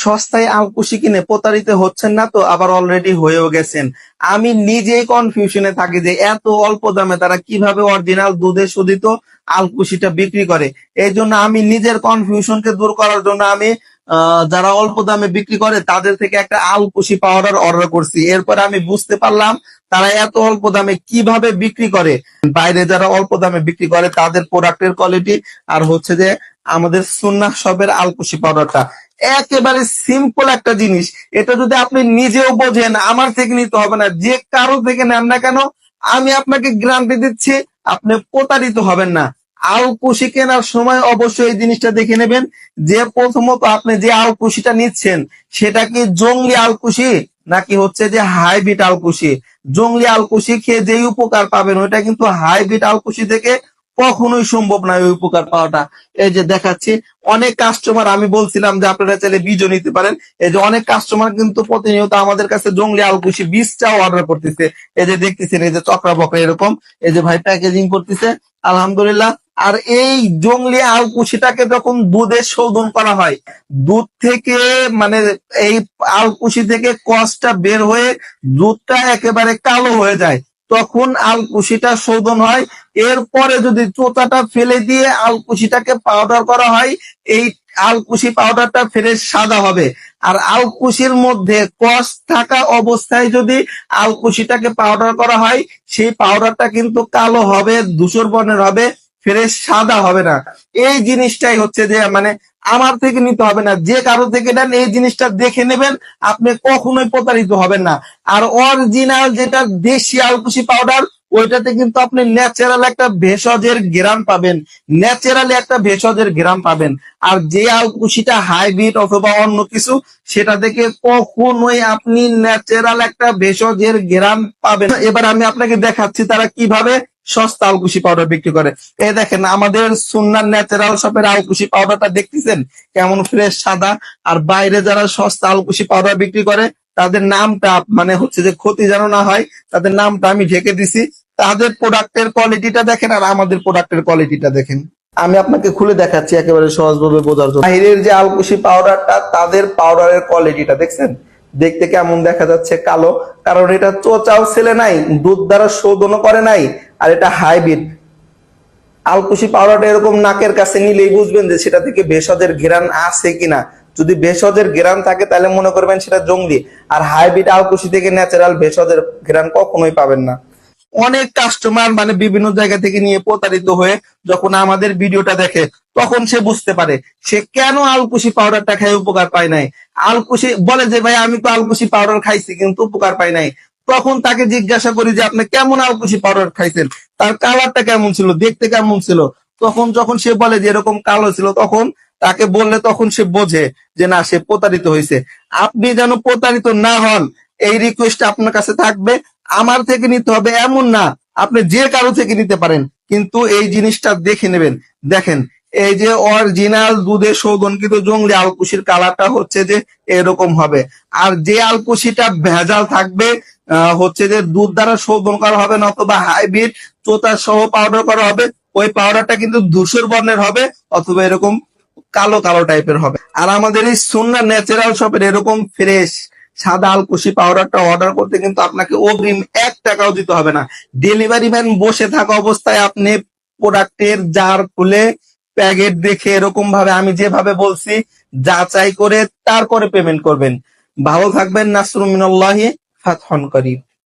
সস্তায় আলকুশি কিনে প্রতারিত হচ্ছেন না তো, আবার অলরেডি হয়েও গেছেন। আমি নিজেই কনফিউশনে থাকি যে এত অল্প দামে তারা কিভাবে অরিজিনাল দুধে শোধিত আলকুশিটা বিক্রি করে। এই জন্য আমি নিজের কনফিউশনকে দূর করার জন্য আমি যারা অল্প দামে বিক্রি করে তাদের থেকে একটা আলকুশি পাউডার অর্ডার করছি। এরপরে আমি বুঝতে পারলাম তারা এত অল্প দামে কিভাবে বিক্রি করে। বাইরে যারা অল্প দামে বিক্রি করে তাদের প্রোডাক্টের কোয়ালিটি আর হচ্ছে যে আমাদের সুন্নাহ শপের আলকুশি পাউডারটা একেবারে সিম্পল একটা জিনিস। এটা যদি আপনি নিজেও বোঝেন, আমার থেকে নিতে হবে না, যে কারো থেকে নেন না কেন, আমি আপনাকে গ্যারান্টি দিচ্ছি আপনি প্রতারিত হবেন না। আলকুশি কেনার সময় অবশ্যই এই জিনিসটা দেখে নেবেন যে প্রথমত আপনি যে আলকুশিটা নিচ্ছেন সেটা কি জংলি আলকুশি নাকি হচ্ছে যে হাইব্রিড আলকুশি। জংলি আলকুশি খেয়ে যেই উপকার পাবেন ওইটা কিন্তু হাইব্রিড আলকুশি থেকে কখনোই সম্ভব নয় ওই উপকার পাওয়াটা। এই যে দেখাচ্ছি অনেক কাস্টমার, আমি বলছিলাম যে আপনারা চাইলে বীজও নিতে পারেন। এই যে অনেক কাস্টমার কিন্তু প্রতিনিয়ত আমাদের কাছে জংলি আলকুশি বীজটাও অর্ডার করতেছে। এই যে দেখতেছেন এই যে চক্রা বকরা এরকম, এই যে ভাই প্যাকেজিং করতেছে আলহামদুলিল্লাহ। আর এই জংলি আলকুশিটাকে যখন দুধে শোধন করা হয়, দুধ থেকে মানে এই আলকুশি থেকে কষটা বের হয়ে দুধটা একেবারে কালো হয়ে যায়, তখন আলকুশিটা শোধন হয়। এরপরে যদি চোতাটা ফেলে দিয়ে আলকুশিটাকে পাউডার করা হয়, এই আলকুশি পাউডারটা ফ্রেশ সাদা হবে। আর আলকুশির মধ্যে কষ থাকা অবস্থায় যদি আলকুশিটাকে পাউডার করা হয়, সেই পাউডারটা কিন্তু কালো হবে, ধূসর বর্ণের হবে, ফ্রেশ সাদা হবে না। এই জিনিসটাই হচ্ছে যে মানে আমার থেকে নিতে হবে না, যে কারো থেকে নেন এই জিনিসটা দেখে নেবেন, আপনি কখনোই প্রতারিত হবেন না। আর অরিজিনাল যেটা দেশি আলকুশি পাউডার, ওইটাতে কিন্তু আপনি ন্যাচারাল একটা ভেষজের গ্রাম পাবেন, ন্যাচারালি একটা ভেষজের গ্রাম পাবেন। আর যে আলকুশিটা হাইব্রিড অথবা অন্য কিছু, সেটা থেকে কখনোই আপনি ন্যাচারাল একটা ভেষজের গ্রাম পাবেন। এবার আমি আপনাকে দেখাচ্ছি তারা কিভাবে সস্তা আলকুশি পাউডার বিক্রি করে। এই দেখেন আমাদের সুন্নাহ ন্যাচারাল শপের আলকুশি পাউডারটা দেখতেছেন কেমন ফ্রেশ সাদা। আর বাইরে যারা সস্তা আলকুশি পাউডার বিক্রি করে তাদের নামটা মানে হচ্ছে যে ক্ষতি যেন না হয়, তাদের নামটা আমি ঢেকে দিছি। তাদের প্রোডাক্টের কোয়ালিটিটা দেখেন আর আমাদের প্রোডাক্টের কোয়ালিটিটা দেখেন। আমি আপনাকে খুলে দেখাচ্ছি একেবারে সহজভাবে বোঝার জন্য। বাইরের যে আলকুশি পাউডারটা, তাদের পাউডারের কোয়ালিটিটা দেখছেন দেখতে কেমন দেখা যাচ্ছে, কালো, কারণ এটা চোচাও ছেলে নাই, দুধ দ্বারা শোধনও করে নাই, আর এটা হাইব্রিড আলকুশি পাউডারটা এরকম নাকের কাছে নিলেই বুঝবেন যে সেটা থেকে ভেষজের ঘেরান আছে কিনা। যদি ভেষজের ঘেরান থাকে তাহলে মনে করবেন সেটা জংলি। আর হাইব্রিড আলকুশি থেকে ন্যাচারাল ভেষজের ঘেরান কখনোই পাবেন না। অনেক কাস্টমার মানে বিভিন্ন জায়গা থেকে নিয়ে প্রতারিত হয়ে যখন আমাদের ভিডিওটা দেখে তখন সে বুঝতে পারে সে কেন আলকুশি পাউডারটা খেয়ে উপকার পায় নাই। আলকুশি বলে যে ভাই আমি তো আলকুশি পাউডার খাইছি কিন্তু উপকার পাই নাই। তখন তাকে জিজ্ঞাসা করি যে আপনি কেমন আলকুশি পাউডার খাইছেন, তার কালারটা কেমন ছিল, দেখতে কেমন ছিল। তখন যখন সে বলে যে এরকম কালো ছিল, তখন তাকে বললে তখন সে বোঝে যে না, সে প্রতারিত হয়েছে। আপনি যেন প্রতারিত না হন এই রিকোয়েস্ট আপনার কাছে থাকবে। আমার থেকে নিতে হবে এমন না, আপনি যে কারো থেকে নিতে পারেন, কিন্তু এই জিনিসটা দেখে নেবেন। দেখেন এই যে অরিজিনাল দুধে শোধনকৃত জংলি আলকুশির কালারটা হচ্ছে যে এরকম হবে। আর যে আলকুশিটা ভেজাল থাকবে হচ্ছে যে দুধ দ্বারা শোধন করা হবে না অথবা হাইব্রিড চোতা সহ পাউডার করা হবে, ওই পাউডারটা কিন্তু ধূসর বর্ণের হবে অথবা এরকম কালো কালো টাইপের হবে। আর আমাদের এই সুন্নাহ ন্যাচারাল শপের এরকম ফ্রেশ সাদা আলকুশি পাউডারটা অর্ডার করতে কিন্তু আপনাকে অগ্রিম 1 টাকাও দিতে হবে না। ডেলিভারি ম্যান বসে থাকা অবস্থায় আপনি প্রোডাক্টের জার খুলে প্যাকেট দেখে এরকম ভাবে আমি যেভাবে বলছি যাচাই করে তারপরে পেমেন্ট করবেন। ভালো থাকবেন। নাসরুম মিনাল্লাহি ফাতহুন করিব।